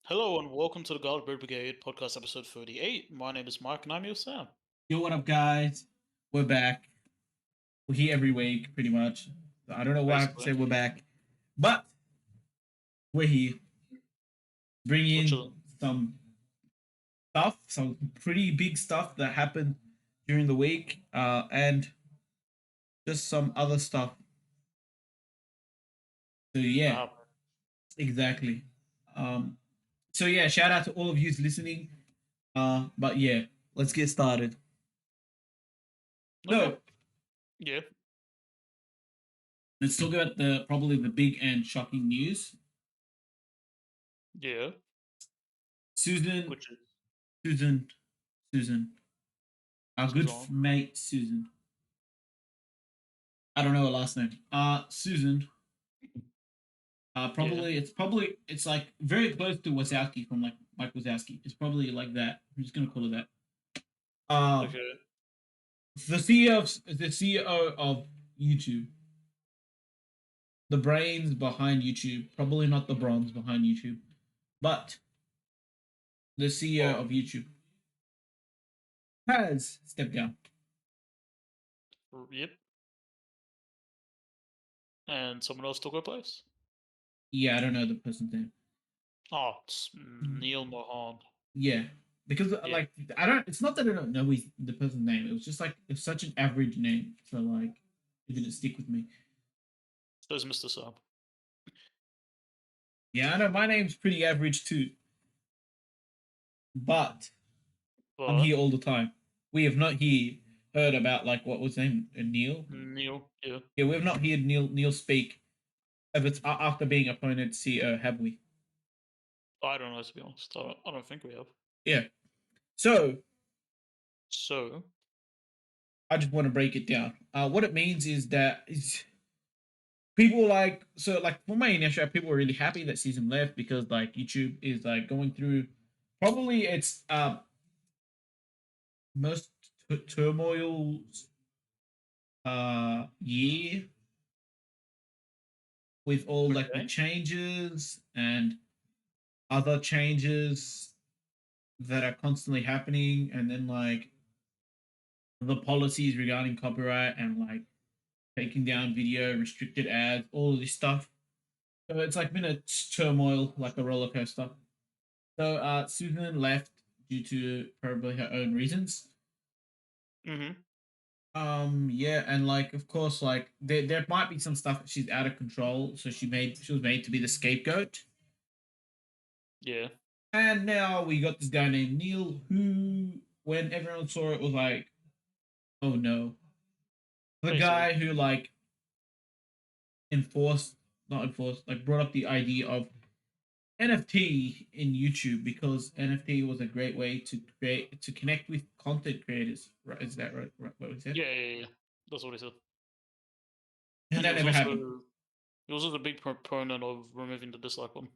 Hello and welcome to the Brigade podcast episode 38. My name is Mike and I'm your Sam. Yo, what up, guys? We're back. We're here every week, pretty much. I don't know why I have to Basically, say we're back, but we're here. which is Bringing some stuff, some pretty big stuff that happened during the week, and just some other stuff. So that yeah, happened. exactly. Um, so yeah, shout out to all of you listening. But yeah, let's get started. Okay. So Yeah. let's talk about the probably the big and shocking news. Yeah. Susan, Which is Susan, Susan, our good Suzanne. mate Susan. I don't know her last name. Susan. Yeah. It's like very close to Wazowski from like Mike Wazowski. It's probably like that. I'm just gonna call it that. Uh, Okay. the CEO of YouTube, the brains behind YouTube. Probably not the bronze behind YouTube, but the CEO Oh, of YouTube has stepped down. yep. And someone else took her place. Yeah, I don't know the person's name. Oh, it's Neil Mohan. Yeah, because Yeah. like I don't. It's not that I don't know the person's name. It was just like it's such an average name, so like it didn't stick with me. So is Mr. Sam. Yeah, I know my name's pretty average too, but I'm But here all the time. We have not here heard about like what was his name Neil. Neil, yeah. Yeah, we have not heard Neil speak if it's after being appointed CEO, have we? I don't know to be honest. I don't think we have. Yeah. So So, I just want to break it down. What it means is that people like for my initial people were really happy that season left because like YouTube is like going through probably its most turmoil year with all like the okay. changes and other changes that are constantly happening, and then like the policies regarding copyright and like taking down video, restricted ads, all of this stuff. So it's like been a turmoil, like a roller coaster. So Susan left due to probably her own reasons. Mm-hmm. Yeah, and like of course, like there might be some stuff that she's out of control, so she was made to be the scapegoat. Yeah. And now we got this guy named Neil who, when everyone saw it, was like, oh no. The Basically. guy who like enforced not enforced, like brought up the idea of NFT in YouTube because NFT was a great way to connect with content creators. Right? Is that right? Right what we said? Yeah, yeah, yeah. That's what he said. And And he that was never also happened. the big proponent of removing the dislike button.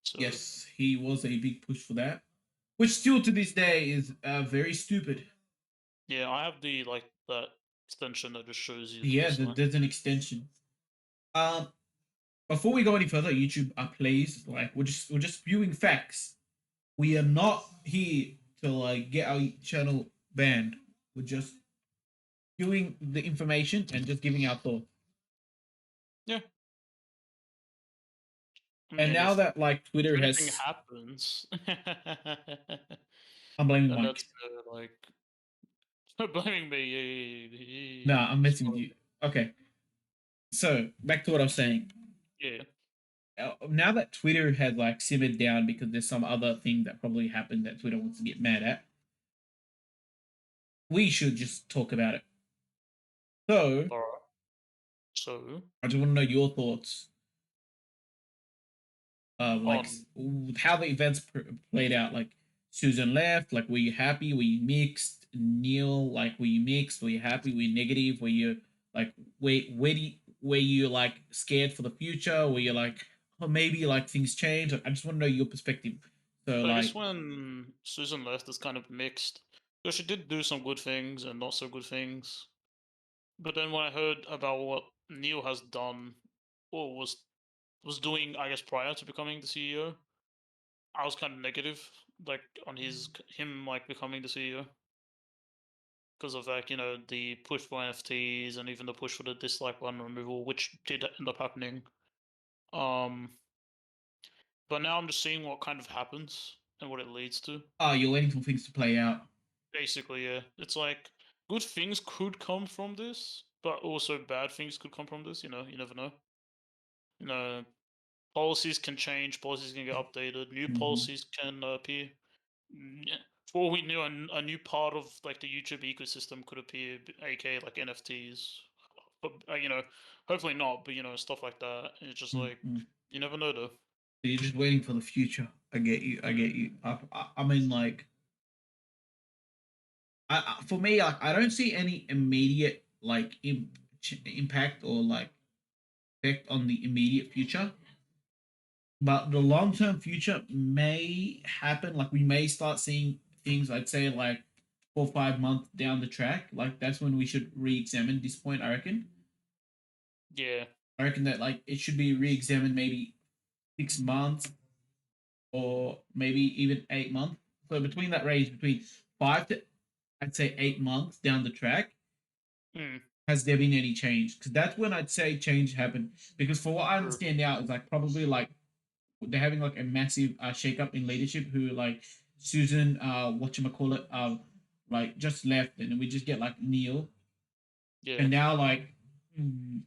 So Yes, he was a big push for that, which still to this day is very stupid. yeah, I have the like that extension that just shows you the Yeah, dislike. there's an extension. Um, Before we go any further, YouTube, please, like we're just spewing facts. We are not here to like get our channel banned. We're just spewing the information and just giving our thoughts. Yeah, I And mean now if that like Twitter anything has, happens, I'm blaming then Mike. that's like blaming me. Nah, I'm messing with So, you. Okay, so back to what I was saying. yeah, Now that Twitter has like simmered down because there's some other thing that probably happened that Twitter wants to get mad at, we should just talk about it. So all right. So I just want to know your thoughts, like on how the events played out. Like Susan left. Like, were you happy? Were you mixed? Neil, like, were you mixed? Were you happy? Were you negative? Were you like, were you like scared for the future? Were you like, oh, maybe like things change? Like, I just want to know your perspective. So I guess like, when Susan left, it's kind of mixed. Because she did do some good things and not so good things. But then when I heard about what Neil has done, or was doing, I guess, prior to becoming the CEO, I was kind of negative, like on him like becoming the CEO because of like the push for NFTs and even the push for the dislike button removal, which did end up happening. Um, but now I'm just seeing what kind of happens and what it leads to. Oh, you're waiting for things to play out. Basically, yeah, it's like good things could come from this, but also bad things could come from this. You never know. You know, policies can change, policies can get updated, new Hmm. policies can appear. Yeah. For all we knew, a new part of like the YouTube ecosystem could appear, aka like NFTs. But hopefully not. But stuff like that. It's just like Hmm. you never know, though. You're just waiting for the future. I get you. I get you. I mean, like, for me, like, I don't see any immediate like impact or like effect on the immediate future. But the long term future may happen. Like, we may start seeing things. I'd say like 4 or 5 months down the track. Like, that's when we should re-examine this point. I reckon. Yeah. I reckon that like it should be re-examined maybe 6 months or maybe even 8 months. So between that range, between 5 to I'd say 8 months down the track, Mm, has there been any change? Because that's when I'd say change happened. Because for what I true. understand now, it's like probably like they're having like a massive shake-up in leadership. Who like Susan, whatchamacallit, like just left, and we just get like Neil, Yeah. and now like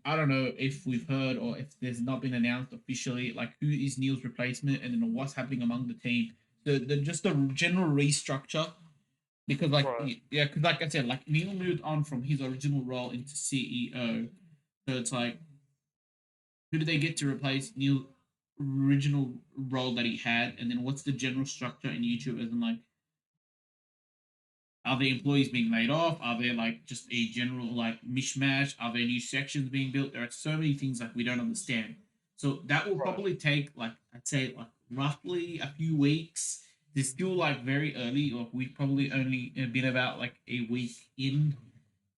I don't know if we've heard or if there's not been announced officially like who is Neil's replacement and then what's happening among the team. The just the general restructure because like Right. yeah, because like I said, like Neil moved on from his original role into CEO, so it's like who do they get to replace Neil's original role that he had, and then what's the general structure in YouTube as in like are the employees being laid off? Are there like just a general like mishmash? Are there new sections being built? There are so many things like we don't understand. So that will Right. probably take like I'd say like roughly a few weeks. It's still like very early, or we've probably only been about like a week in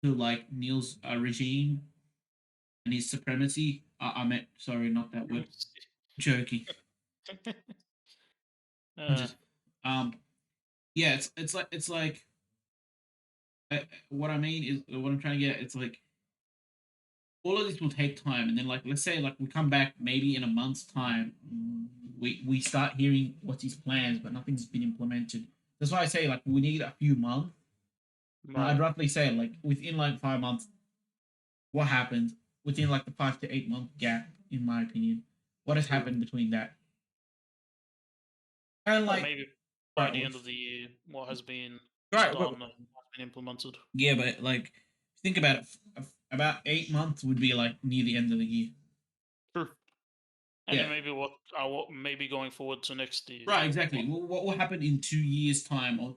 to like Neil's regime and his supremacy. I meant sorry, not that word. Joking. I'm uh, just yeah. It's like what I mean is what I'm trying to get. At, it's like all of this will take time, and then like let's say like we come back maybe in a month's time, we start hearing what's his plans, but nothing's been implemented. That's why I say like we need a few months. I'd right. roughly say like within like 5 months, what happened within like the 5 to 8 month gap, in my opinion, what has True. happened between that and Or like maybe by right, the end of the year, what has been right, done and has been implemented. yeah, but like think about it, about 8 months would be like near the end of the year. True. And Yeah, then maybe what maybe going forward to next year. right, exactly. What? What will happen in 2 years' time or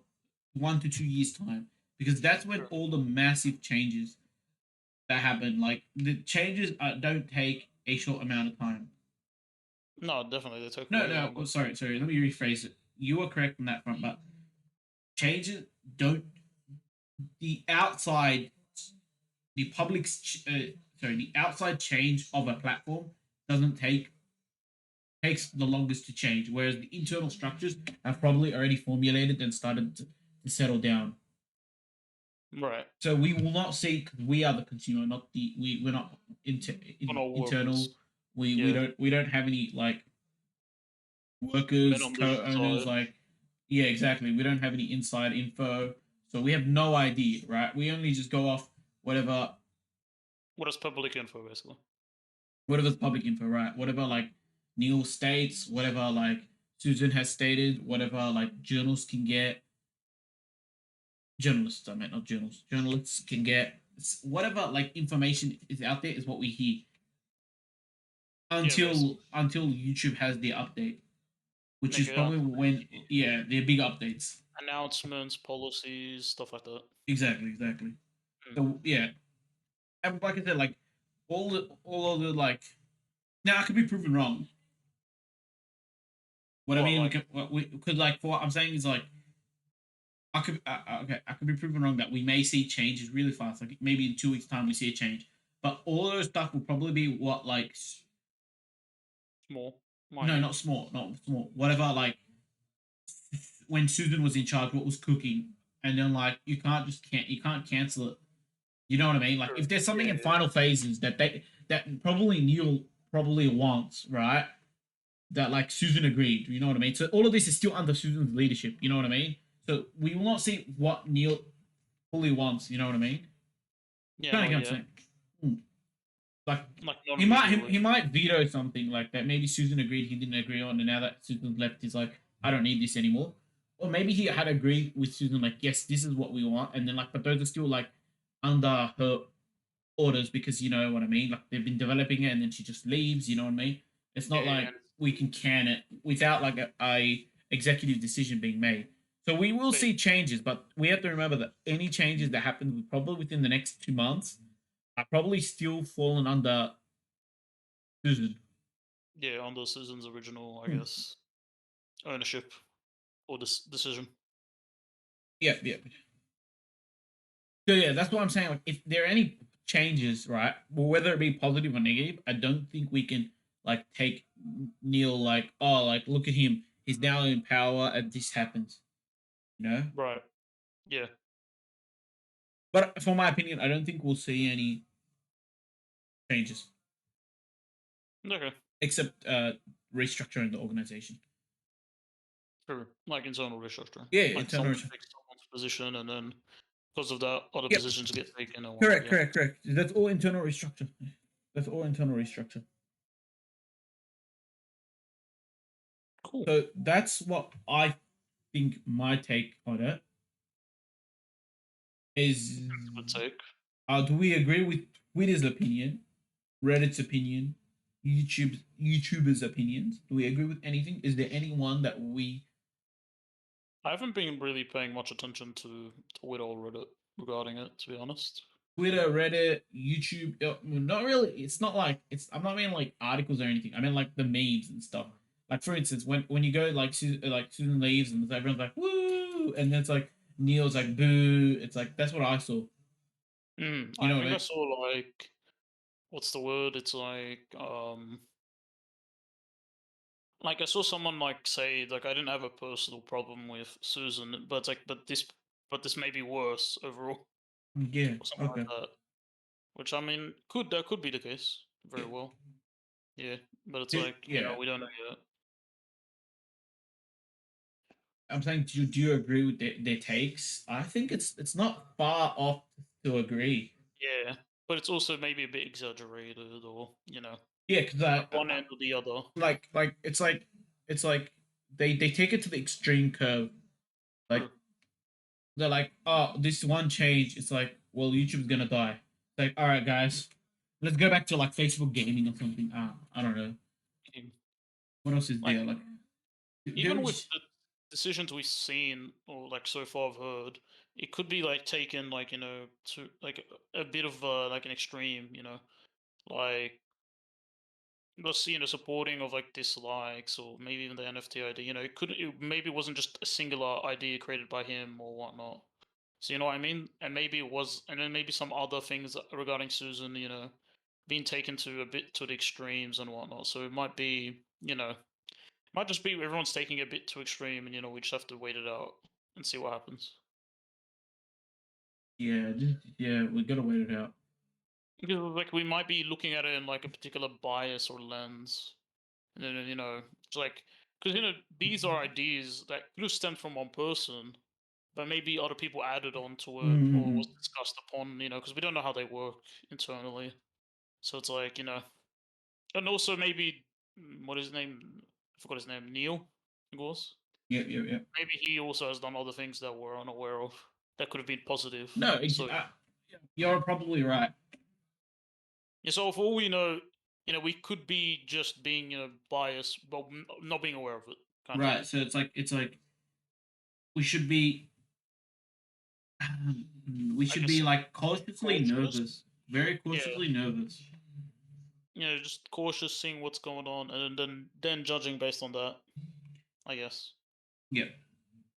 1 to 2 years' time? Because that's when True. all the massive changes that happen, like the changes don't take a short amount of time. No, definitely they take No, way no, longer. oh, sorry. Let me rephrase it. You are correct on that front, but changes don't. The outside, the public's, the outside change of a platform doesn't takes the longest to change, whereas the internal structures have probably already formulated and started to settle down. Right. So we will not see because we are the consumer, not the we're not We're not internal. workers. We Yeah. don't have any like Men workers, on the co-owners, inside. like yeah, exactly. We don't have any inside info, so we have no idea, right? We only just go off whatever What is public info basically? whatever's public info, right? Whatever like Neil states, whatever like Susan has stated, whatever like journalists can get, journalists I meant not journals, journalists can get whatever like information is out there is what we hear Yeah, basically. until YouTube has their update, which Like is probably when yeah their big updates. announcements, policies, stuff like that. Exactly. Mm. So yeah, and like I said, like all of the like now I could be proven wrong. What I What mean, like we could like for what I'm saying is like I could be proven wrong that we may see changes really fast. Like maybe in 2 weeks' time we see a change, but all of those stuff will probably be what like small, no, minute? not small, not small, whatever like when Susan was in charge, what was cooking, and then like you can't cancel it. You know what I mean? Like Sure. if there's something Yeah, in yeah. final phases that probably Neil probably wants, right? That like Susan agreed. You know what I mean? So all of this is still under Susan's leadership. You know what I mean? So we will not see what Neil fully wants. You know what I mean? Yeah, Kind of not get what I'm yet. saying. Hmm. Like Like not he might immediately. he might veto something like that. Maybe Susan agreed he didn't agree on, and now that Susan's left, he's like, I don't need this anymore. Or maybe he had agreed with Susan, like, yes, this is what we want, and then like, but those are still like under her orders because you know what I mean. Like they've been developing it, and then she just leaves. You know what I mean? It's Yeah, not yeah. like we can can it without like a executive decision being made. So we will But see changes, but we have to remember that any changes that happen probably within the next 2 months are probably still falling under Susan. yeah, under Susan's original, I Hmm. guess, ownership or decision. Yeah, yeah. So yeah, that's what I'm saying. Like, if there are any changes, right, well, whether it be positive or negative, I don't think we can like take Neil like, oh, like look at him, he's now in power, and this happens, you know. Right. Yeah. But for my opinion, I don't think we'll see any changes Okay. except restructuring the organization. True. Like internal restructuring. Yeah, Like internal. someone takes someone's position and then because of that other Yep, positions get taken and whatnot. correct, Yeah. correct, correct. That's all internal restructure. That's all internal restructure. Cool. So that's what I think. My take on it is. Good take. Do we agree with Twitter's opinion, Reddit's opinion, YouTubers' opinions? Do we agree with anything? Is there anyone that we I haven't been really paying much attention to Twitter or Reddit regarding it, to be honest. Twitter, Reddit, YouTube? Well, not really. It's not like it's. I'm not mean like articles or anything. I mean like the memes and stuff. Like for instance, when you go like Susan leaves and everyone's like woo, and then it's like Neil's like boo. It's like that's what I saw. You I know what I think I mean? saw like what's the word? It's like I saw someone like say like I didn't have a personal problem with Susan, but it's like but this may be worse overall Yeah. or something Okay. like that. Which I mean that could be the case Yeah. very well. Yeah, but it's Yeah. like Yeah. we don't know yet. I'm saying, do you agree with their takes? I think it's not far off to agree. Yeah, but it's also maybe a bit exaggerated, or Yeah, because like one end or the other. like it's like they take it to the extreme curve. Like True. they're like, oh, this one change, it's like, well, YouTube's gonna die. It's like, all right, guys, let's go back to like Facebook gaming or something. I don't know Mm. what else is Like there. Like, even with the decisions we've seen or like so far I've heard, it could be like taken like to like a bit of like an extreme. Like just supporting of like dislikes or maybe even the NFT idea. It maybe wasn't just a singular idea created by him or whatnot. So you know what I mean? And maybe it was, and then maybe some other things regarding Susan, being taken to a bit to the extremes and whatnot. So it might be, might just be everyone's taking it a bit too extreme, and we just have to wait it out and see what happens. yeah, yeah, we gotta wait it out. Because like we might be looking at it in like a particular bias or lens, and then it's like because these are ideas that could have stemmed from one person, but maybe other people added on to it or Mm-hmm. was discussed upon, because we don't know how they work internally. So it's like, and also maybe what is his name? I forgot his name. Neil, I think it was. Yep, yep, yep. Maybe he also has done other things that we're unaware of that could have been positive. No, So you're probably right. yeah, so for all we know, we could be just being biased, but not being aware of it, kind of thing. Right. So it's like we should be we I should be guess like cautiously cautious. nervous, very Yeah, cautiously nervous. just cautious, seeing what's going on, and then judging based on that. I guess. Yeah.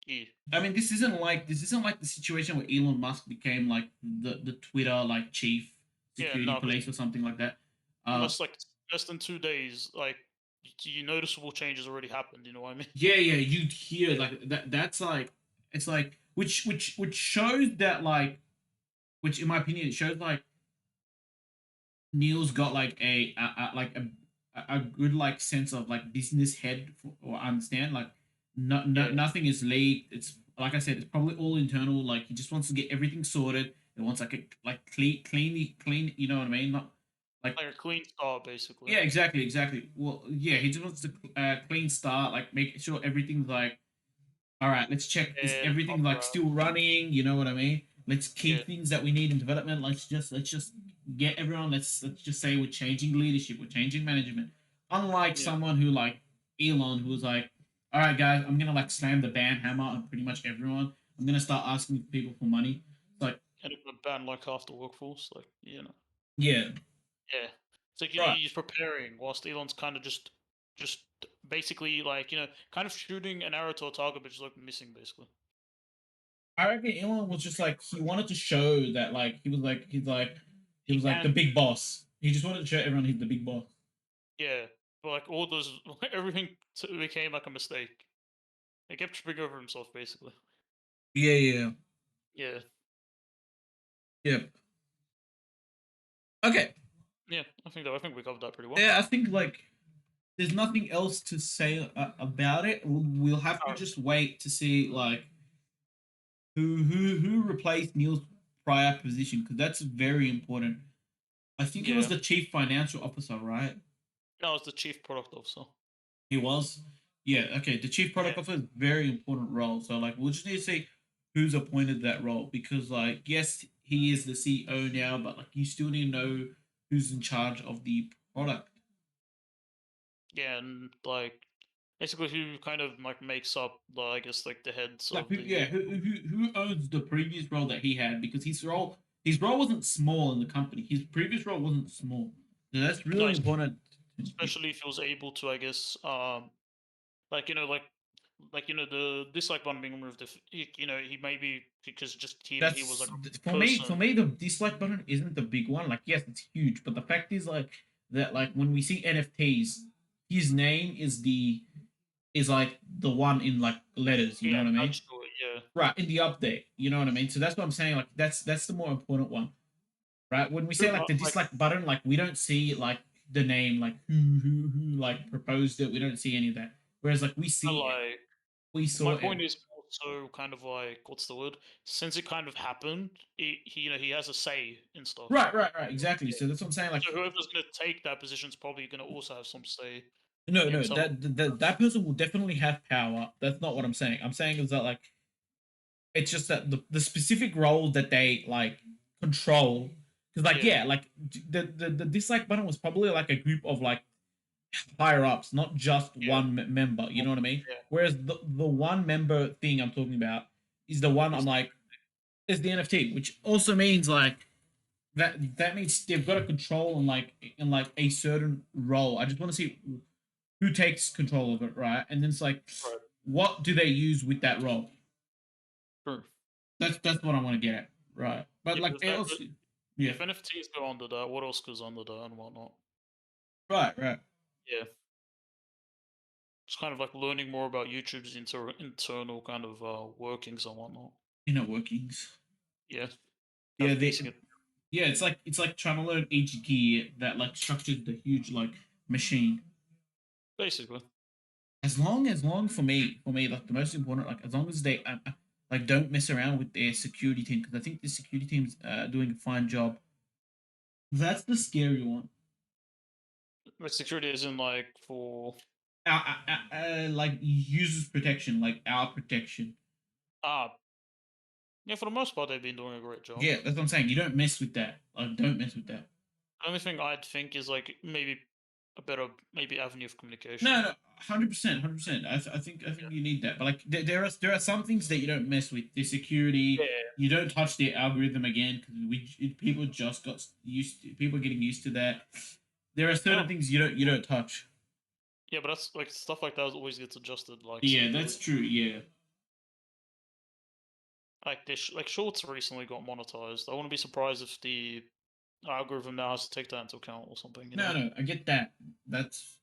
Yeah. I mean, this isn't like the situation where Elon Musk became like the Twitter like chief Yeah, security no, because police or something like that. less than 2 days, like noticeable changes already happened. You know what I mean? Yeah, yeah, you'd hear Yeah, like that. That's like it's like which shows that like which in my opinion it shows like Neil's got like a good like sense of like business head or understand like yeah, nothing is leaked. It's like I said, it's probably all internal. Like he just wants to get everything sorted. He wants like a like clean. You know what I mean? Not like like a clean start, basically. yeah, exactly, exactly. Well, yeah, he just wants to clean start, like make sure everything's like all right, let's check is And everything like copyright. still running, you know what I mean? Let's Yeah, keep things that we need in development. Let's just get everyone let's just say we're changing leadership, we're changing management. Unlike yeah. someone who like Elon who was like, all right guys, I'm gonna like slam the ban hammer on pretty much everyone. I'm gonna start asking people for money. It's like, And it would ban like half the workforce. Like, yeah, yeah. It's like right. he's preparing, whilst Elon's kind of just basically like kind of shooting an arrow to a target, but just like missing basically. I reckon Elon was just like he wanted to show that like he He was like the can, big boss. He just wanted to show everyone he's the big boss. yeah, but like all those, everything became like a mistake. He kept tripping over himself basically. Yeah, yeah, Yeah, yeah. Okay. yeah. I think we covered that pretty well. Yeah, I think like there's nothing else to say about it. We'll have to Alright. just wait to see like who replaced Neil's prior position because that's very important. I think it was Yeah. the chief financial officer, right? That was the chief product officer. He was. Yeah. Okay. The chief Yeah. product officer is a very important role. So like we'll just need to see who's appointed that role because like yes he is the CEO now, but like you still need to know who's in charge of the product. Yeah, and like basically who kind of like makes up I guess like the heads Like of who, yeah, the who owns the previous role that he had because his role wasn't small in the company. His previous role wasn't small. So that's no, really important. especially if he was able to I guess like the dislike button being removed if he maybe because just he was like That's a for me. For person. me, the dislike button isn't the big one. Like yes, it's huge, but the fact is like that. Like when we see NFTs, his name is like the one in like letters. You know Yeah, what I mean? attached to it, yeah. Right in the update. You know what I mean? So that's what I'm saying. Like that's the more important one. Right? When we say True, like but the like dislike button, like we don't see like the name, like who like proposed it. We don't see any of that. Whereas like we but see it, like we my saw it. point is also kind of like what's the word? Since it kind of happened, he has a say in stuff. Right, right, right, exactly. So that's what I'm saying. Like So whoever's gonna take that position is probably gonna also have some say no, in no, some. that person will definitely have power. That's not what I'm saying. I'm saying is that like it's just that the specific role that they like control. Because like Yeah, yeah, like the dislike button was probably like a group of like higher ups, not just yeah, one member. You know what I mean? yeah. Whereas the one member thing I'm talking about is the one I'm Is like is the NFT, which also means like that means they've got a control in like a certain role. I just want to see who takes control of it, right? And then it's like, right. what do they use with that role? True. That's what I want to get at, right? But Yeah, like, because it also, yeah, if NFTs go under that, what else goes under that and whatnot? right, right, Yeah, it's kind of like learning more about YouTube's internal kind of workings and whatnot. inner workings. Yeah, kind Yeah, of piecing it yeah, it's like trying to learn each gear that like structures the huge like machine. basically. As long for me, like the most important, like as long as they like don't mess around with their security team because I think the security team's doing a fine job. That's the scary one. Like security isn't like for Like users protection, like our protection. ah yeah, for the most part they've been doing a great job. Yeah, that's what I'm saying. You don't mess with that. Like, don't mess with that. The only thing I'd think is like maybe a better maybe avenue of communication. No, no, 100%, 100%. I think you need that. But like, there are some things that you don't mess with. The security, Yeah. you don't touch the algorithm again because people just got used. People are getting used to that. There are certain Oh, things you don't touch. yeah, but that's like stuff like that always gets adjusted like Yeah, that's secretly. true. Yeah. Like this, like shorts recently got monetized. I wouldn't be surprised if the algorithm now has to take that into account or something. No, no, I get that. That's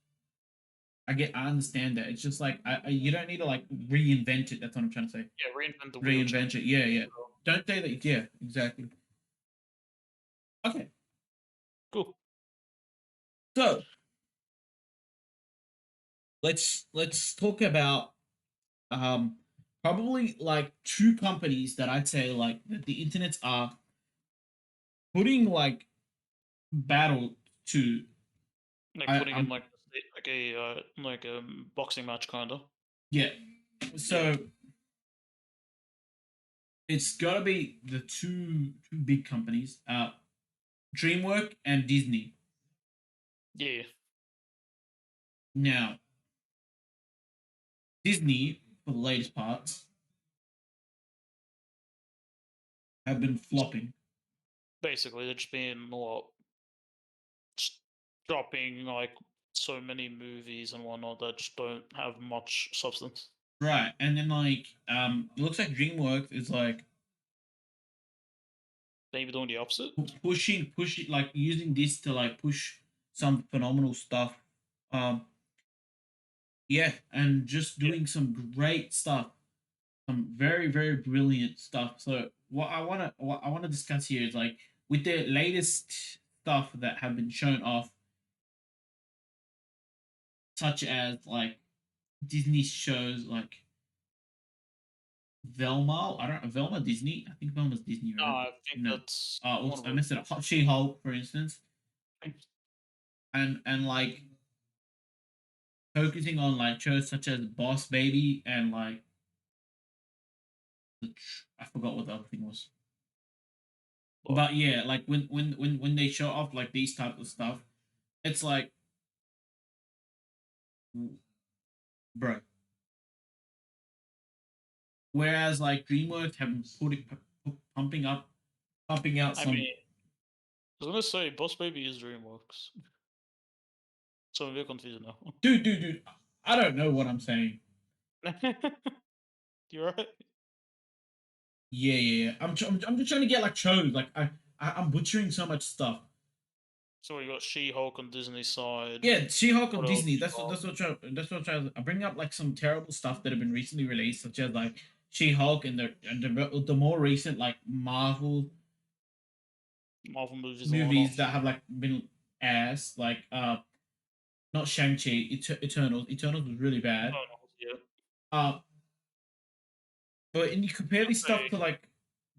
I understand that. It's just like you don't need to like reinvent it. That's what I'm trying to say. Yeah, reinvent the wheel, Reinvent change it. it. Yeah, yeah. Don't say that. Yeah, exactly. Okay, Cool. so let's talk about um probably like two companies that I'd say like that the internets are putting like battle to. Like putting in I'm like like a boxing match kind of. Yeah. Yeah, So it's gotta be the two big companies, DreamWorks and Disney. yeah. Now, Disney, for the latest parts, have been flopping. Basically, they're just being what just dropping like so many movies and whatnot that just don't have much substance. Right. And then like it looks like DreamWorks is like Maybe doing the opposite. pushing like using this to like push some phenomenal stuff. Um yeah, and just Yeah, doing some great stuff. Some very, very brilliant stuff. So what I wanna discuss here is like with the latest stuff that have been shown off, such as like Disney shows like Velma. I don't know Velma Disney. I think Velma's Disney, no, right? I think No. that's one Oops, of I the messed it up. She Hulk, for instance, things. and like focusing on like shows such as Boss Baby and like I forgot what the other thing was. But But yeah, like when they show off like these type of stuff, it's like, bro. Whereas like DreamWorks have been pumping up, pumping out I some. mean, I was gonna say Boss Baby is DreamWorks, so I'm a bit confused now. Dude. I don't know what I'm saying. You're right. Yeah. I'm just trying to get like shows. Like I'm butchering so much stuff. So you got She-Hulk on Disney side. Yeah, She-Hulk on What else Disney. you got? That's what I'm trying. I bring up like some terrible stuff that have been recently released, such as like She-Hulk and the more recent like Marvel Marvel movies and whatnot. movies that have like been ass. Like not Shang-Chi, Eternals. Eternals was really bad. Eternals, yeah. Uh, but and you compare I'd this stuff say, to like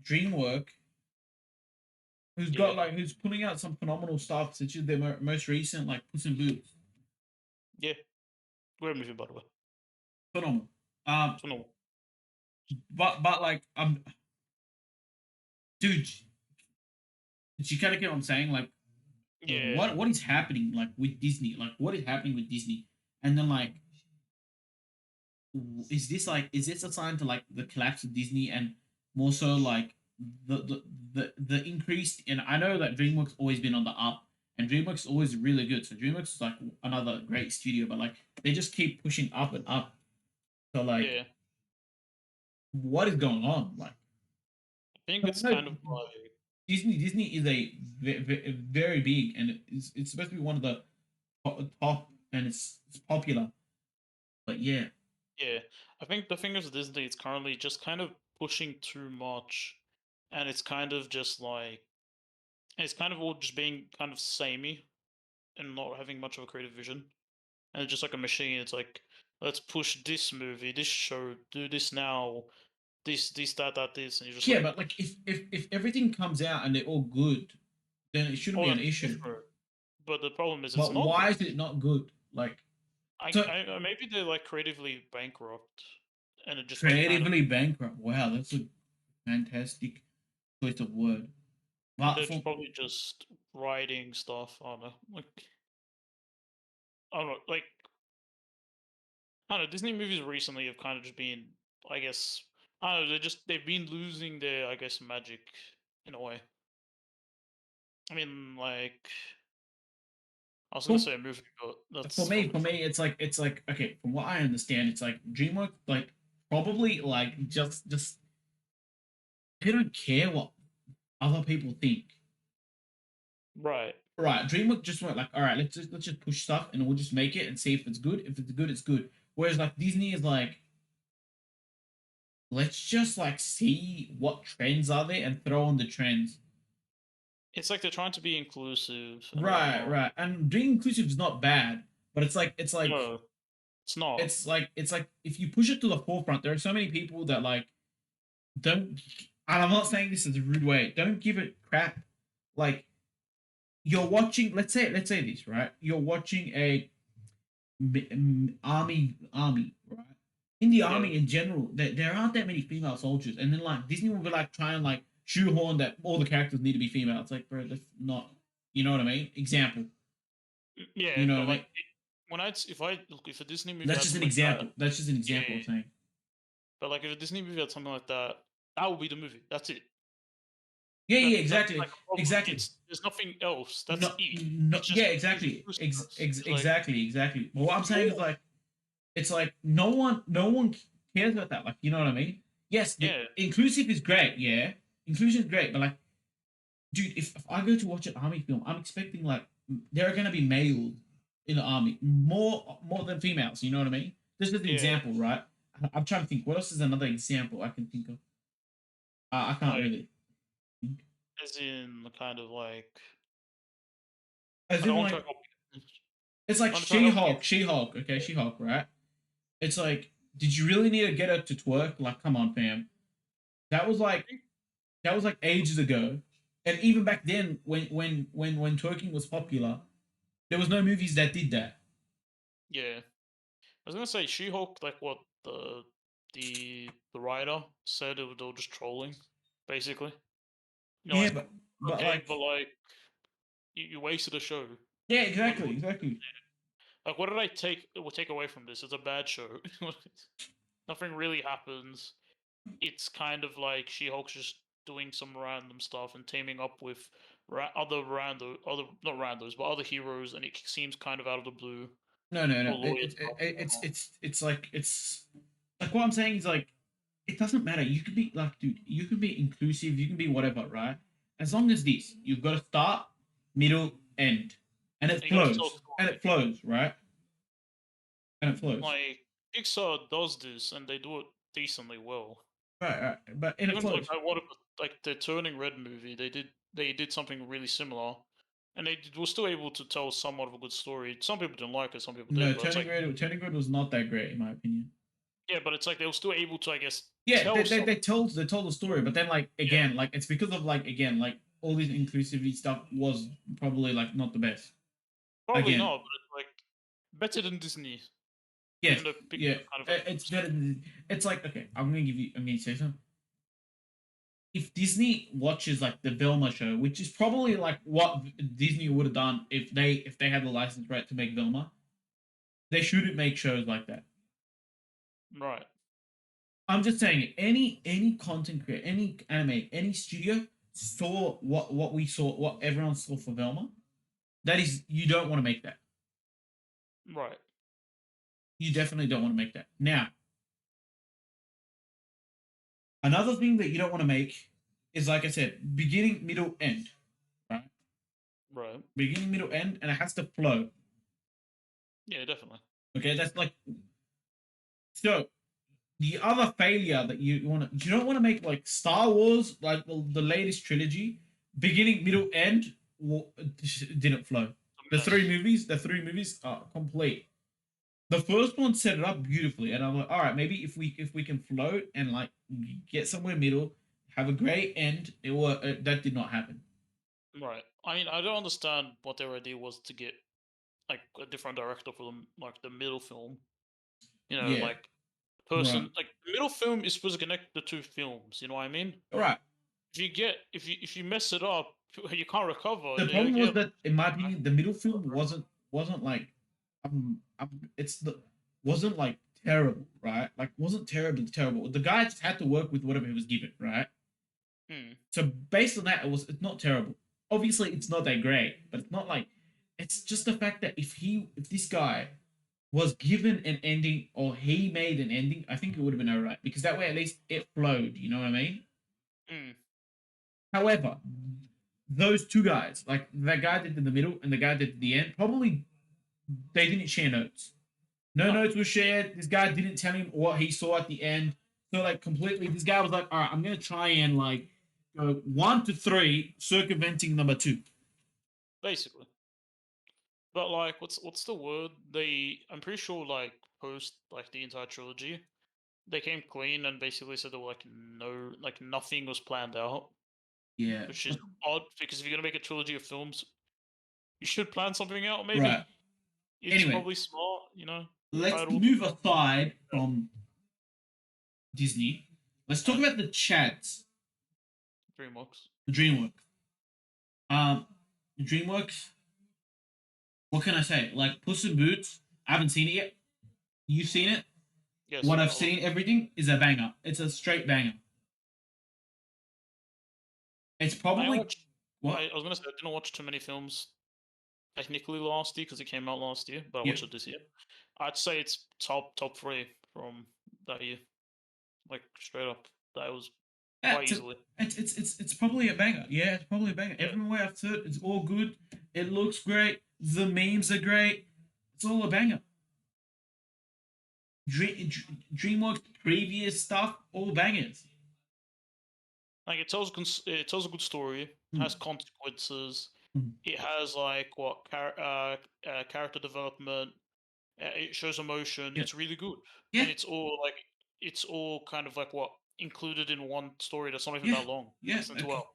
DreamWorks, yeah, who's putting out some phenomenal stuff, such as their most recent like Puss in Boots, yeah. Great movie, by the way. phenomenal. Um, So no, but like dude, you kind of get what I'm saying? Like, yeah, what is happening like with Disney? Like, what is happening with Disney? And then like, is this a sign to like the collapse of Disney and more so like the increased? And I know that DreamWorks always been on the up, and DreamWorks is always really good. So DreamWorks is like another great studio, but like they just keep pushing up and up. So like, yeah. what is going on? Like, I think 'cause it's I know kind of like, Disney is a very big, and it's supposed to be one of the top, and it's popular. But yeah, yeah. I think the thing is with Disney, it's currently just kind of pushing too much, and it's kind of just like it's kind of all just being kind of samey and not having much of a creative vision. And it's just like a machine. It's like let's push this movie, this show, do this now, this, that, this, and you're just yeah, like, but like if everything comes out and they're all good, then it shouldn't oh, be an that's issue. different. But the problem is, it's But not why good. is it not good? Like, I, so I maybe they're like creatively bankrupt, and it just like kind of creatively bankrupt. Wow, that's a fantastic choice of word. But they're for probably just writing stuff. I don't know, like I don't know, like I don't know. Disney movies recently have kind of just been, I guess, I don't know. They've been losing their, I guess, magic in a way. I mean, like I was gonna for, say a movie, but that's for probably me, it's like okay. From what I understand, it's like DreamWorks, like probably like just they don't care what other people think. right. right, DreamWorks just went like, all right, let's just push stuff and we'll just make it and see if it's good. If it's good, it's good. Whereas like Disney is like, let's just like see what trends are there and throw on the trends. It's like they're trying to be inclusive and Right, whatnot. right. And being inclusive is not bad, but No, it's not. it's like if you push it to the forefront, there are so many people that like don't. And I'm not saying this is a rude way. Don't give it crap. Like you're watching. Let's say this right. You're watching a army right. In the Yeah, army in general, there aren't that many female soldiers, and then like Disney will be like try and like shoehorn that all the characters need to be female. It's like, bro, that's not. You know what I mean? Example. yeah, You know what but I mean? like when if a Disney movie That's had just an something like that, example. That's just an yeah, example yeah, of saying. but like if a Disney movie had something like that, that would be the movie. That's it. Yeah, That yeah, that's exactly, like a problem. exactly. It's there's nothing else. That's No, it. no, It's yeah, just exactly, inclusiveness. It's like exactly. But what I'm saying is sure, like, it's like no one cares about that. Like, you know what I mean? Yes, the yeah, inclusive is great. Yeah, inclusion is great. But like, dude, if I go to watch an army film, I'm expecting like there are gonna be males in the army more than females. You know what I mean? This is an yeah, example, right? I'm trying to think. What else is another example I can think of? I can't like really. as in the kind of like As I don't in want to like try to help you. it's like I'm trying to help you. She-Hulk, okay, Yeah. She-Hulk, right? It's like, did you really need to get her to twerk? Like, come on, fam. That was like that was like ages ago. And even back then, when twerking was popular, there was no movies that did that. Yeah. I was gonna say She-Hulk, like what the writer said, they were just trolling, basically. Yeah, Like but okay, like but like you wasted a show. yeah, What, exactly, what exactly. like what did I take away from this? It's a bad show. Nothing really happens. It's kind of like She-Hulk's just doing some random stuff and teaming up with other not randos, but other heroes, and it seems kind of out of the blue No, no, for no. lawyer stuff and whatnot. It's like what I'm saying is like it doesn't matter. You can be like, dude, you can be inclusive, you can be whatever, right? As long as this, you've got to start, middle, end, and it And you got to tell a flows, and story. it flows, right? And it flows, Like Pixar does this, and they do it decently well. right, right. But and it Even like flows. like the Turning Red movie, they did something really similar, and were still able to tell somewhat of a good story. Some people didn't like it, some people No, did, but it's like Turning Red was not that great in my opinion. yeah, but it's like they were still able to, I guess, Yeah, tell they something. told the story, but then like Yeah, again, like it's because of like again, like all this inclusivity stuff was probably like not the best. probably Again, not, but it's like better than Disney, yes, even though yeah, Pixar kind of like it's oops. better. It's like okay, I'm gonna say something. If Disney watches like the Velma show, which is probably like what Disney would have done if they had the license right to make Velma, they shouldn't make shows like that. Right, I'm just saying, any content creator, any anime, any studio saw what we saw, what everyone saw for Velma. That is, you don't want to make that. right, You definitely don't want to make that. Now, another thing that you don't want to make is like I said, beginning, middle, end. Right? right. Beginning, middle, end, and it has to flow. Yeah, definitely. Okay, that's like so. The other failure that you don't want to make like Star Wars, like the latest trilogy, beginning, middle, end didn't flow. A mess. The three movies are complete. The first one set it up beautifully, and I'm like, all right, maybe if we can float and like get somewhere middle, have a great end. That did not happen. Right. I mean, I don't understand what their idea was to get like a different director for them, like the middle film. Yeah, Like right, person like the middle film is supposed to connect the two films. You know what I mean? all right. If you mess it up, you can't recover. The They're problem like, was yeah, that, in my opinion, the middle film wasn't like it's the wasn't like terrible, right? Like wasn't terribly terrible. The guy just had to work with whatever he was given, right? hmm, So based on that, it's not terrible. Obviously, it's not that great, but it's not like it's just the fact that if this guy was given an ending or he made an ending, I think it would have been alright because that way at least it flowed. You know what I mean? hmm, However, those two guys, like that guy that did the middle and the guy that did the end, probably they didn't share notes. No No, notes were shared. This guy didn't tell him what he saw at the end. So like completely, this guy was like, "All right, I'm gonna try and like go 1 to 3, circumventing number 2." basically. But like, what's the word? I'm pretty sure like post like the entire trilogy, they came clean and basically said there were like no like nothing was planned out, Yeah, which is odd because if you're gonna make a trilogy of films, you should plan something out. Maybe right. it's Anyway, probably smart, you know. let's Title move aside from Disney. Let's talk and about the Chads, DreamWorks. the DreamWorks. Um, DreamWorks. What can I say? Like Puss in Boots. I haven't seen it yet. You've seen it. Yes, What I've I love. seen, everything is a banger. It's a straight banger. It's I probably watched. what? I was gonna say I didn't watch too many films technically last year because it came out last year, but I Yep. watched it this year. I'd say it's top three from that year, like straight up. That was Yeah, quite easily. it's probably a banger. Yeah, it's probably a banger. Yeah, Everywhere I've heard, it's all good. It looks great. The memes are great. It's all a banger. DreamWorks previous stuff, all bangers. like it tells a good story. Has Mm, consequences. mm. It has like character development. It shows emotion. Yeah, It's really good, yeah, and it's all kind of like what included in one story that's not even yeah, that long, yeah. less than 2 hours. Okay.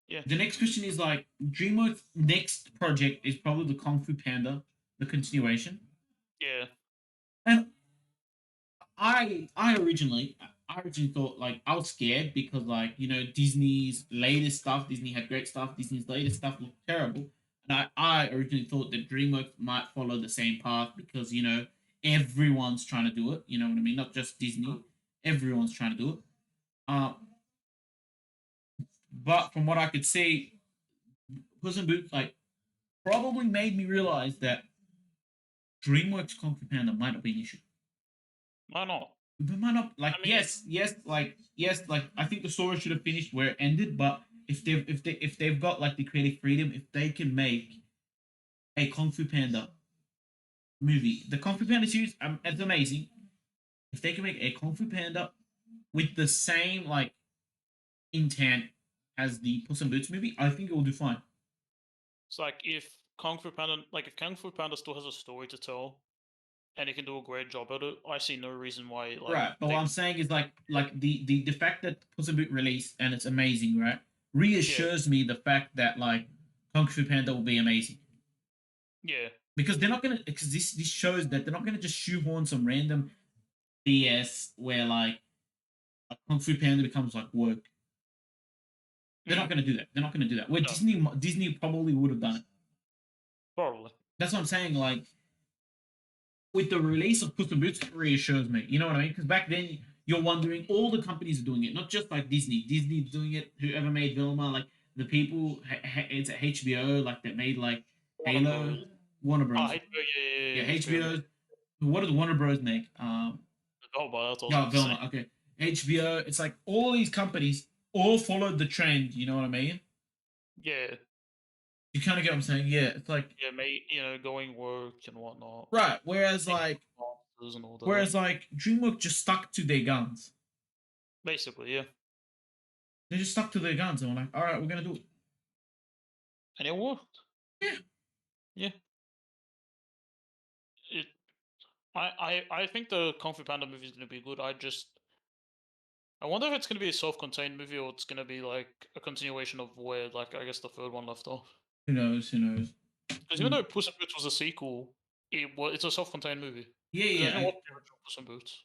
Yeah, The next question is like DreamWorks' next project is probably the Kung Fu Panda, the continuation. yeah. And I originally thought like I was scared because like Disney's latest stuff, Disney had great stuff, Disney's latest stuff looked terrible, and I originally thought that DreamWorks might follow the same path because everyone's trying to do it. You know what I mean? Not just Disney, Mm. everyone's trying to do it. Uh, but from what I could see, Puss in Boots like probably made me realize that DreamWorks Kung Fu Panda might not be an issue. Why not? But might not like I mean, yes, like I think the story should have finished where it ended, but if they've got like the creative freedom, if they can make a Kung Fu Panda movie, the Kung Fu Panda series, it's amazing. If they can make a Kung Fu Panda with the same like intent as the Puss in Boots movie, I think it will do fine. it's like if Kung Fu Panda still has a story to tell and it can do a great job at it, I see no reason why like Right, but what they I'm saying is like the fact that Puss in Boots released and it's amazing, right? yeah Reassures me the fact that like Kung Fu Panda will be amazing. yeah Because they're not gonna because this shows that they're not gonna just shoehorn some random BS where like a Kung Fu Panda becomes like work. They're not mm, gonna do that. They're not gonna do that. Where no Disney probably would have done it. probably That's what I'm saying. Like with the release of Puss in Boots, it reassures me. You know what I mean? Because back then you're wondering all the companies are doing it, not just like Disney. Disney's doing it. Whoever made Vilma, like the people, it's at HBO, like that made like Warner Halo, Bros. Warner Ah, Bros. HBO, Yeah, yeah, HBO made HBO. What did Warner Bros make? oh, but that's what I was No, about to say. Velma. Okay, HBO. It's like all these companies all followed the trend. You know what I mean? Yeah, You kind of get what I'm saying? Yeah. It's like yeah, mate, going work and whatnot, right. Whereas taking like classes and all that. whereas like DreamWorks just stuck to their guns. Basically, yeah, They just stuck to their guns and were like, all right, we're gonna do it. and it worked. Yeah. Yeah, it. I think the Kung Fu Panda movie is gonna be good. I wonder if it's gonna be a self-contained movie or it's gonna be like a continuation of where like I guess the third one left off. Who knows? Who knows? Because even Mm. though Puss in Boots was a sequel, it's a self-contained movie. Yeah, Because I yeah. didn't watch the original Puss in Boots.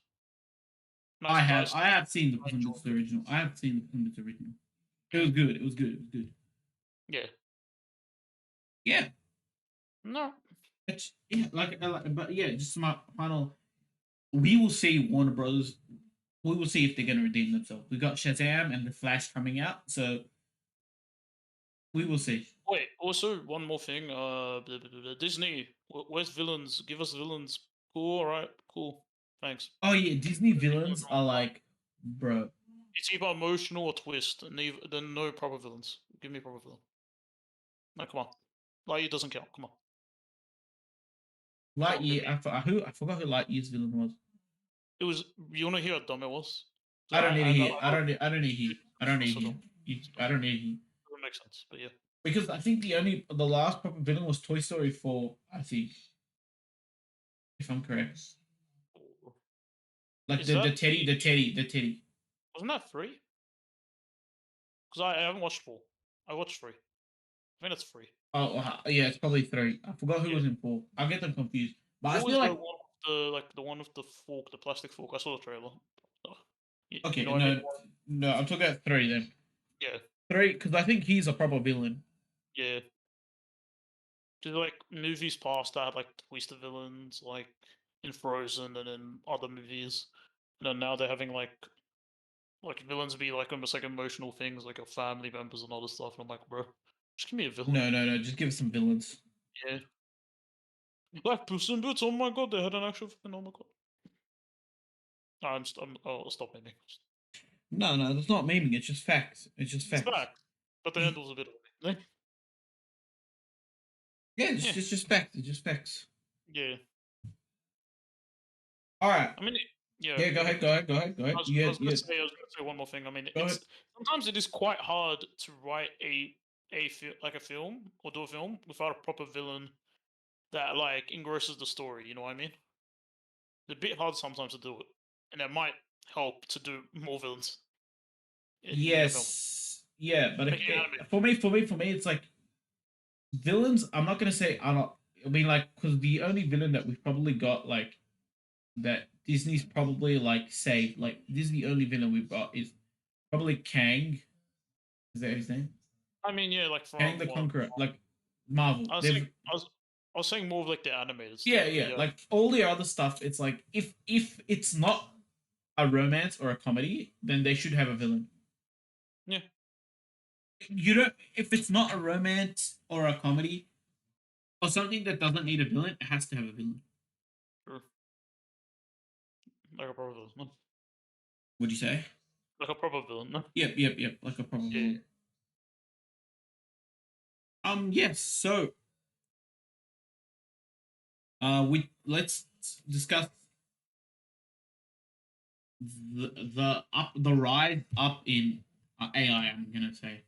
I I have. I have seen the I Puss in Boots enjoyed it. original. I have seen the Puss in Boots original. It was Mm, good. It was good. It was good. yeah. Yeah. No. Yeah. But yeah. Just my final. We will see Warner Brothers. We will see if they're gonna redeem themselves. We got Shazam and the Flash coming out, so we will see. Wait. Also, one more thing. Disney. Where's villains? Give us villains. Cool. All right. Cool. Thanks. Oh yeah, Disney Just keep villains moving are on. like, bro. It's either emotional or twist, and then no proper villains. Give me a proper villain. Like, come on. Lightyear doesn't count. Come on. Can't be Lightyear. me. I forgot who Lightyear's villain was. It was. You want to hear how dumb it was? 'Cause I don't need to I got. hear. I don't need to hear. I don't need So to hear. dumb. So I dumb. don't need to hear. Doesn't make sense. But yeah. Because I think the last proper villain was Toy Story 4, I think, if I'm correct. Like Is that the teddy. wasn't that free? Because I haven't watched four. I watched three. I think that's free. Oh yeah, it's probably 3. I forgot who Yeah. was in 4. I get them confused. But I What feel was the like one with the one with the fork, the plastic fork? I saw the trailer. Oh, you okay, know what I mean? no, I'm talking about 3 then. Yeah, 3 because I think he's a proper villain. yeah. Did like movies past that had like twister villains, like in Frozen and in other movies, and then now they're having like villains be like almost like emotional things, like your family members and all this stuff. And I'm like, bro, just give me a villain. No, just give us some villains. Yeah, like Puss in Boots. Oh my god, they had an actual. Oh my god. I'll stop naming. No, that's not memeing. It's just facts. It's just It's facts. back, but the end was a bit. Eh, Yeah, yeah, it's just facts. It's just facts. yeah. All right. I mean, yeah. Yeah, go ahead. Go ahead. I was gonna say, one more thing. I mean, Go ahead. it's sometimes it is quite hard to write like a film or do a film without a proper villain that like engrosses the story. You know what I mean? It's a bit hard sometimes to do it, and that might help to do more villains in a film. Yes. Yeah, but Making an anime. for me, it's like villains. I'm not gonna say I'm not. I mean, like, because the only villain that we've probably got like that Disney's probably like say like this is the only villain we've got is probably Kang. Is that his name? I mean, yeah, like Kang from the what Conqueror. Like Marvel. I was saying, They've I was saying more of like the animated yeah, stuff, but yeah, like all the other stuff. It's like if it's not a romance or a comedy, then they should have a villain. yeah, You don't. If it's not a romance or a comedy or something that doesn't need a villain, it has to have a villain. sure. Like a proper villain, no? What'd you say? Like a proper villain, no? Yep. Like a proper Yeah, villain. Yes. So, we let's discuss the rise up in AI. I'm gonna say.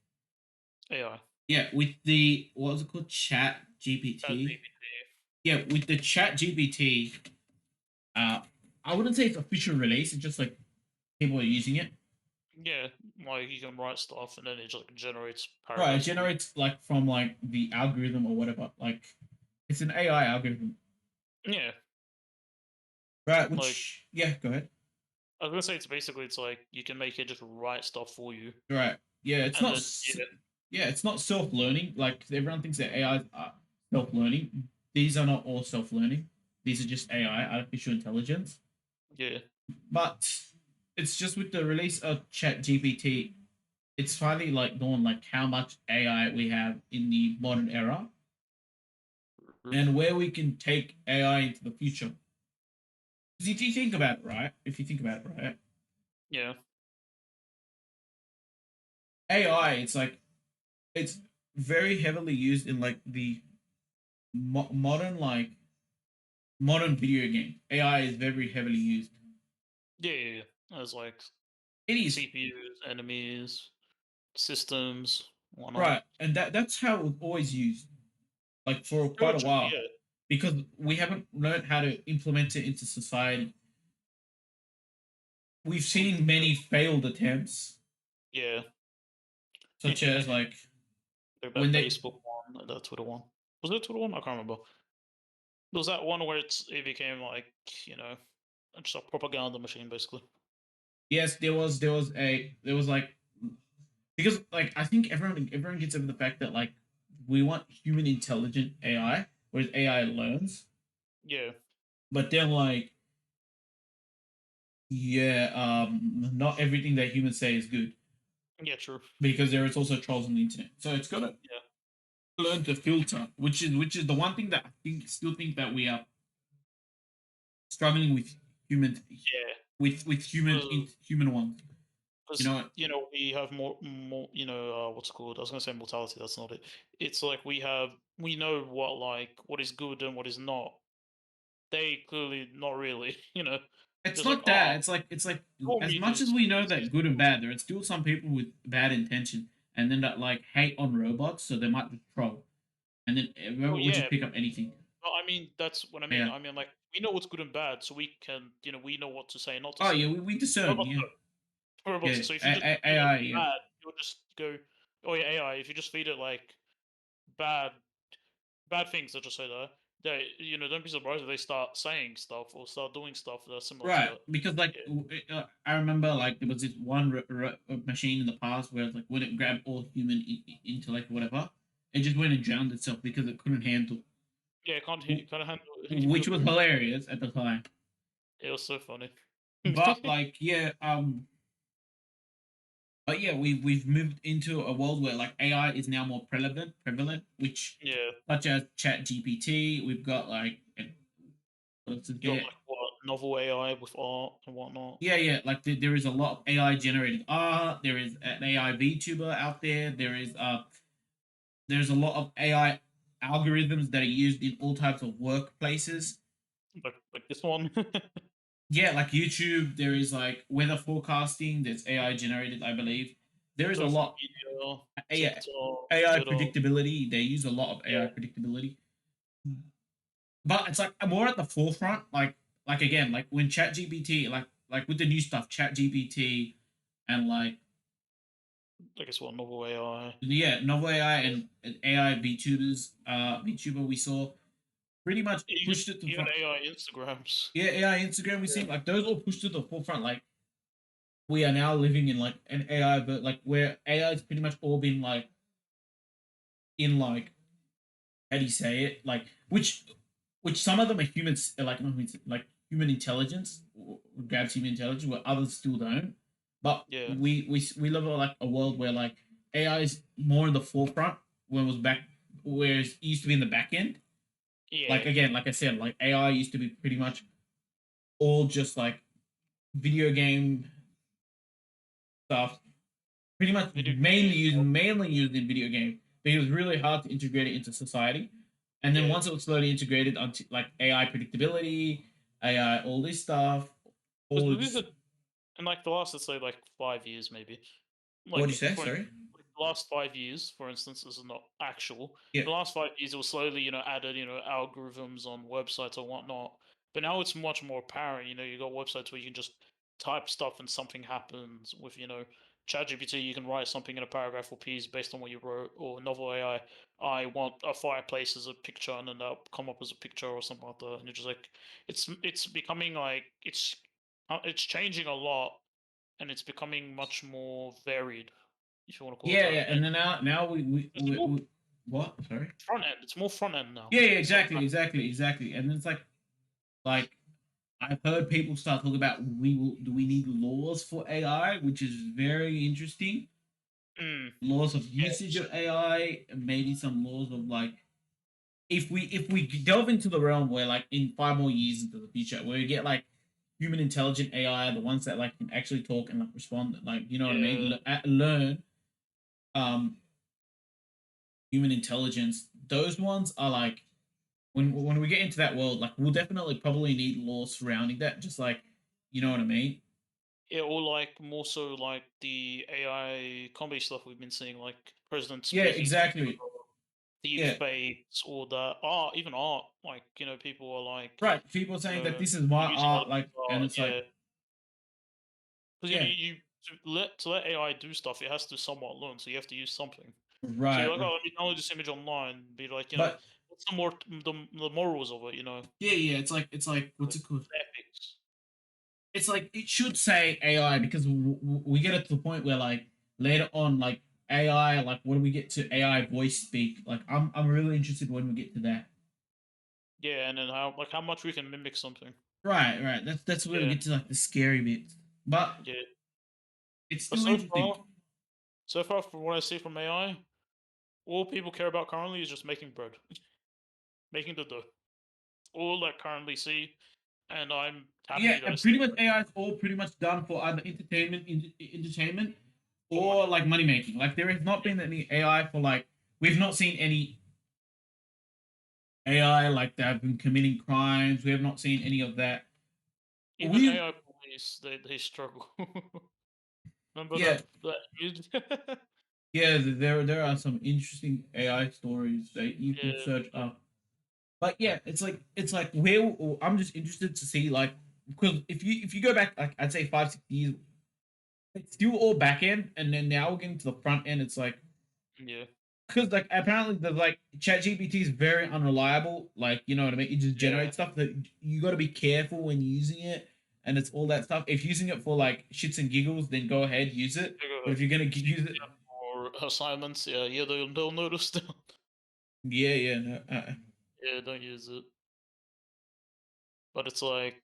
AI, Yeah, with the what was it called? Chat GPT. ChatGPT. Yeah, with the Chat GPT. Uh, I wouldn't say it's official release. It's just like people are using it. Yeah, like you can write stuff and then it just generates Right, it paragraphs for you. generates like from like the algorithm or whatever. Like it's an AI algorithm. Yeah, Right, like which yeah, go ahead. I was gonna say it's like you can make it just write stuff for you, Right. Yeah, and then yeah, yeah, it's not self-learning. Like everyone thinks that AI are self-learning. These are not all self-learning. These are just AI, artificial intelligence. yeah, But it's just with the release of Chat GPT, it's finally like known like how much AI we have in the modern era and where we can take AI into the future. Because if you think about it, right? If you think about it, right? yeah, AI, it's like it's very heavily used in like the modern like modern video game. AI is very heavily used. yeah. There's like It is CPUs, enemies, systems, whatnot. right, and that's how it was always used, like for quite Very a true. while, Yeah, because we haven't learned how to implement it into society. We've seen many failed attempts, yeah. such as like Like when that they Facebook one, like that Twitter one. Was it Twitter one? I can't remember. There was that one where it became like you know just a propaganda machine basically. yes, there was like because like I think everyone gets over the fact that like we want human intelligent AI, whereas AI learns, Yeah, but then like yeah, not everything that humans say is good yeah, true. because there is also trolls on the internet. So it's gotta Yeah, learn to filter, which is the one thing that I think that we are struggling with human yeah. with human Uh, human ones. You because know, we have more what's it called? I was gonna say mortality. That's not it. It's like we know what is good and what is not. They clearly not really. it's Just like not that. It's like all as media much as is we know is, that is good and good. bad, there are still some people with bad intention, and then that like hate on robots, so they might just troll, and then a Oh robot would yeah, just pick up anything. but I mean that's what I mean. Yeah. I mean like we know what's good and bad, so we can we know what to say and not to Oh say. yeah, we discern. Robots Yeah. robots. Yeah. So if you just feed it AI. Yeah. bad, you'll just go, oh yeah, AI. If you just feed it like bad bad things, let's just say that don't be surprised if they start saying stuff or start doing stuff that's similar to Right, that. because like Yeah, I remember like there was this one machine in the past where like when it grabbed all human intellect, whatever, it just went and drowned itself because it couldn't handle, yeah, can't handle which human was movement. hilarious at the time. It was so funny. But like but yeah, we've moved into a world where like AI is now more prevalent, which Yeah, such as Chat GPT. We've got like what's it you got there? like what novel AI with art and whatnot. Yeah, yeah. Like there is a lot of AI generated art. There is an AI VTuber out there. There's a lot of AI algorithms that are used in all types of workplaces. Like this one. Yeah, like YouTube. There is like weather forecasting. That's AI generated, I believe. There is a Social lot. media, Yeah, TikTok, AI Twitter. predictability. They use a lot of AI Yeah, predictability, but it's like more at the forefront. Like again, like when ChatGPT, like with the new stuff, ChatGPT, and like I guess what novel AI. yeah, novel AI and AI VTubers, VTuber we saw pretty much Even pushed it to the even front. AI Instagrams. Yeah, AI, Instagram, we see Yeah, like those all pushed to the forefront. Like we are now living in like an AI, but like where AI has pretty much all been like in like how do you say it? Like which some of them are humans, like not like human intelligence grabs human intelligence, where others still don't. But yeah, we live in like a world where like AI is more in the forefront when it was back, whereas it used to be in the back end. Like yeah. again, like I said, like AI used to be pretty much all just like video game stuff, pretty much Video game. mainly used in video games. But it was really hard to integrate it into society. And then Yeah, once it was slowly integrated onto like AI predictability, AI all this stuff, all because these just are in like the last, let's say, like 5 years, maybe. what do Like you say? for Sorry. like, the last 5 years, for instance, this is not actual. Yeah. The last 5 years, it was slowly, added, algorithms on websites or whatnot. But now it's much more apparent. You got websites where you can just type stuff and something happens. With ChatGPT, you can write something in a paragraph or piece based on what you wrote. Or Novel AI, I want a fireplace as a picture, and then that'll come up as a picture or something like that. And you're just like, it's becoming like it's changing a lot, and it's becoming much more varied, if you want to call it Yeah, that. yeah. And And then now it's more we what? Sorry. front end. It's more front end now. Yeah, yeah, It's like exactly. And it's like I've heard people start talking about we need laws for AI, which is very interesting. mm, Laws of yeah, usage of AI, and maybe some laws of like if we delve into the realm where like in 5 more years into the future, where we get like human intelligent AI, the ones that like can actually talk and like respond, like you know what I mean, yeah, learn um human intelligence. Those ones are like when we get into that world, like we'll definitely probably need laws surrounding that, just like you know what I mean. yeah. Or like more so like the AI comedy stuff we've been seeing, like president Yeah, speaking to each exactly. other, deep Yeah, fakes, or the art, even art. Like people are like, right. People saying that this is my using other art, like, people's and art. it's like, Yeah, because yeah, to let AI do stuff, it has to somewhat learn. So you have to use something. So you're right, like, right. oh, let me download this image online. Be like, But what's the morals of it? yeah, yeah, it's like what's it called? The ethics. It's like it should say AI because we get it to the point where like later on, like AI, like when we get to AI voice speak, like I'm really interested when we get to that. Yeah, and then how much we can mimic something. Right, right. That's where we Yeah, get to like the scary bits, but yeah. it's But still interesting. so far from what I see from AI, all people care about currently is just making bread, making the dough. All I currently see. and I'm Yeah, happy that and it's pretty much AI is all pretty much done for either entertainment, for money. or like money making. Like there has not Yeah, been any AI for like we've not seen any AI like that have been committing crimes. We have not seen any of that. even We AI police, they struggle. Remember yeah that? yeah there are some interesting AI stories that you can Yeah, search up. But yeah, it's like where I'm just interested to see like because if you go back like I'd say 5 6 years, it's still all back end, and then now we're getting to the front end. It's like yeah, because like apparently the like ChatGPT is very unreliable. Like you know what I mean? It just yeah. generates stuff that you got to be careful when using it, and it's all that stuff. If using it for like shits and giggles, then go ahead use it. They go But if you're gonna if you use it, or assignments, yeah, they'll notice them. yeah, yeah, no, Yeah, don't use it. But it's like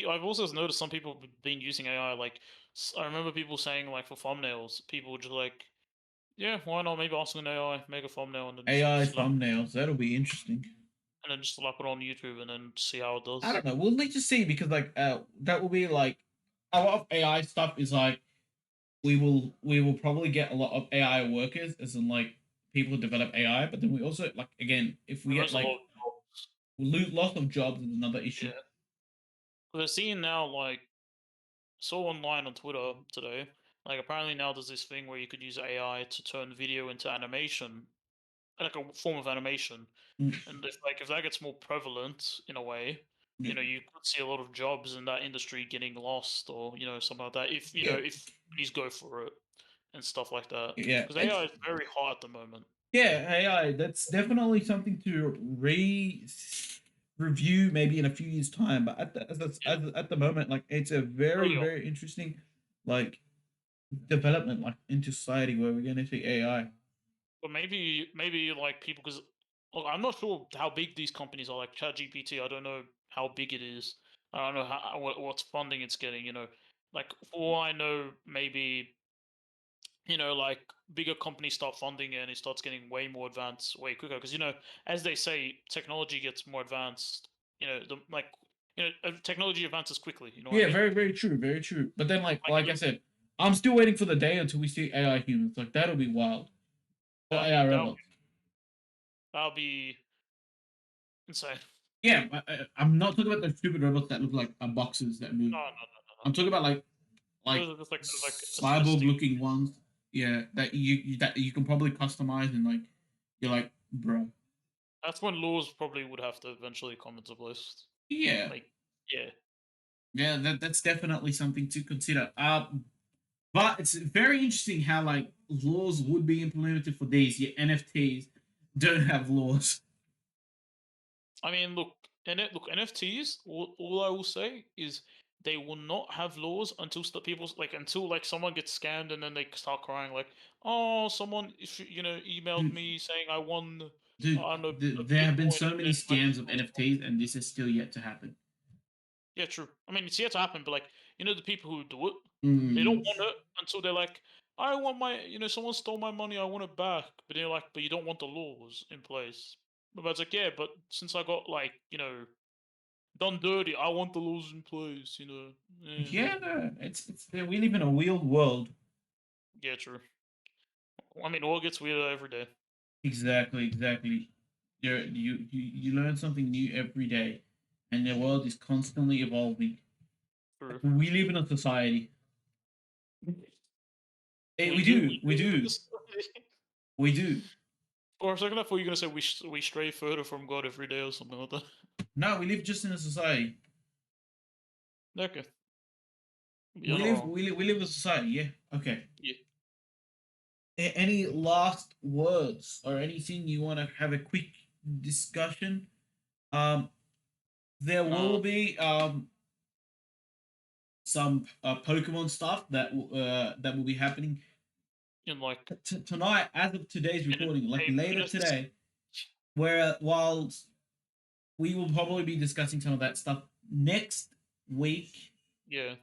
I've also noticed some people been using AI. Like I remember people saying like for thumbnails, people would just like, yeah, why not? Maybe ask an AI make a thumbnail and then just AI slap thumbnails that'll be interesting. it on YouTube and then see how it I does. don't know. We'll need to see because like that will be like a lot of AI stuff is like we will probably get a lot of AI workers as in like people who develop AI, but then we also like again if we We get lose a lot like of jobs. loss of jobs is another issue. Yeah, they're seeing now like saw online on Twitter today. Like apparently now there's this thing where you could use AI to turn video into animation, like a form of animation. Mm, And if that gets more prevalent in a way, yeah, you could see a lot of jobs in that industry getting lost, or something like that. If yeah, if companies go for it and stuff like that, yeah. because It's AI is very hot at the moment. yeah, AI. That's definitely something to review maybe in a few years time. But Yeah, at the moment, like it's a very early on. very interesting like development like into society where we're going to see AI. But maybe like people, because I'm not sure how big these companies are. Like ChatGPT, I don't know how big it is. I don't know what funding it's getting. Like for all I know, maybe like bigger companies start funding it and it starts getting way more advanced way quicker. Because as they say, technology gets more advanced. Technology advances quickly. You know what I Yeah, mean? very very true, very true. But then like Like like I said, I'm still waiting for the day until we see AI humans. Like that'll be wild. Or that'll AI be that'll, robots. that'll be insane. Yeah, I'm not talking about the stupid robots that look like boxes that move. No, no, no, no, I'm talking about no. like Those are just like cyborg assisting. looking ones. Yeah, that you can probably customize and like you're like, bro. That's when laws probably would have to eventually come into place. Yeah, Like, yeah, yeah, that's definitely something to consider. But it's very interesting how like laws would be implemented for these. Yet NFTs don't have laws. I mean, look, NFTs. All I will say is they will not have laws until until like someone gets scammed and then they start crying like, oh, someone if emailed Dude, me saying I won, dude, I don't know, a there have been Bitcoin so and many then I scams just of lost NFTs, and this is still yet to happen. Yeah, true. I mean, it's yet to happen, but like, the people who do it, they don't Mm, want it until they're like, I want someone stole my money, I want it back. But they're like, but you don't want the laws in place. But it's like, yeah, but since I got like, done dirty, I want the laws in place. Yeah, yeah, no, it's we live in a weird world. yeah, true. I mean, all gets weirder every day. Exactly, exactly. You learn something new every day, and the world is constantly evolving. True. We live in a society. We We do, do, we we do live in do, this. we do. For a second, I thought you were gonna say we stray further from God every day or something like that. No, we live just in a society. Okay, you're not wrong. We live in a society. Yeah. Okay. Yeah. Any last words or anything you want to have a quick discussion? Um, there will No, be some Pokemon stuff that will be happening in like tonight, as of today's minute, recording, like later minutes. today. Where while we will probably be discussing some of that stuff next week. Yeah,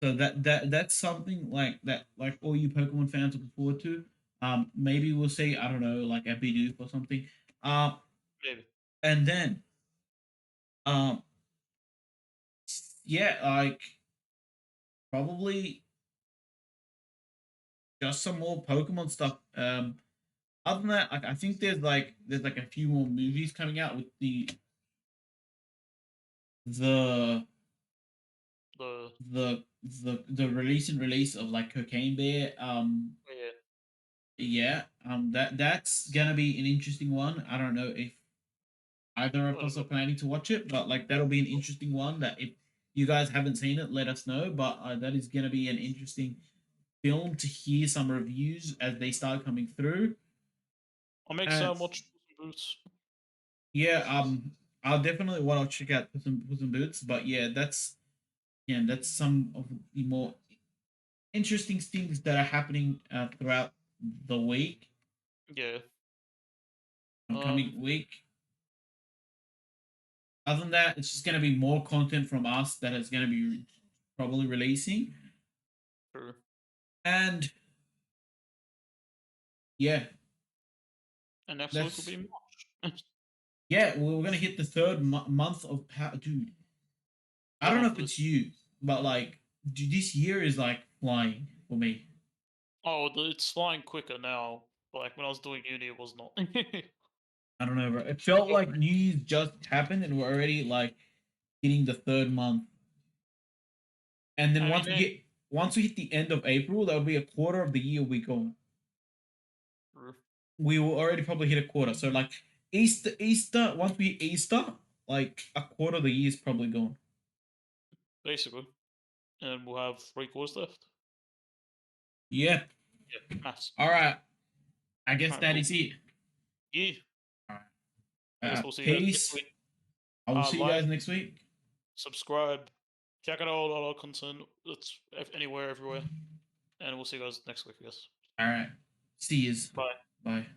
So that's something like that, like all you Pokemon fans looking forward to. Maybe we'll see, I don't know, like a Bidoof or something. Um, maybe. and then um, yeah, like probably just some more Pokemon stuff. Other than that, like I think there's like a few more movies coming out with the The the release of like Cocaine Bear. yeah, Yeah, that's gonna be an interesting one. I don't know if either I of don't us are know. planning to watch it, but like that'll be an interesting one. That if you guys haven't seen it, let us know. But that is gonna be an interesting film to hear some reviews as they start coming through. I'll make And Sam watch Puss in Boots. yeah, I'll definitely want to check out Puss in Boots. But that's some of the more interesting things that are happening throughout the week, Yeah. coming week. Other than that, it's just going to be more content from us that is going to be probably releasing. True. And yeah, And next week will that's be March. yeah. We're going to hit the third month of power, dude. I Third don't know month if of it's this. you, but like, dude, this year is like flying for me. Oh, it's flying quicker now. Like when I was doing uni, it was not. I don't know, bro. It felt like New Year's just happened, and we're already like hitting the third month. And then I mean, once we hit the end of April, that'll be a quarter of the year we gone. We will already probably hit a quarter. So like Easter, once we hit Easter, like a quarter of the year is probably gone. basically, and we'll have 3 quarters left. Yeah. Yeah, maths. All right. I guess All right, that cool. is it. Yeah, All I right. guess we'll see you guys next Peace. week. I will see you Like, guys next week. subscribe, check out all our content. It's anywhere, everywhere, and we'll see you guys next week. I guess. All right. See yous. Bye. Bye.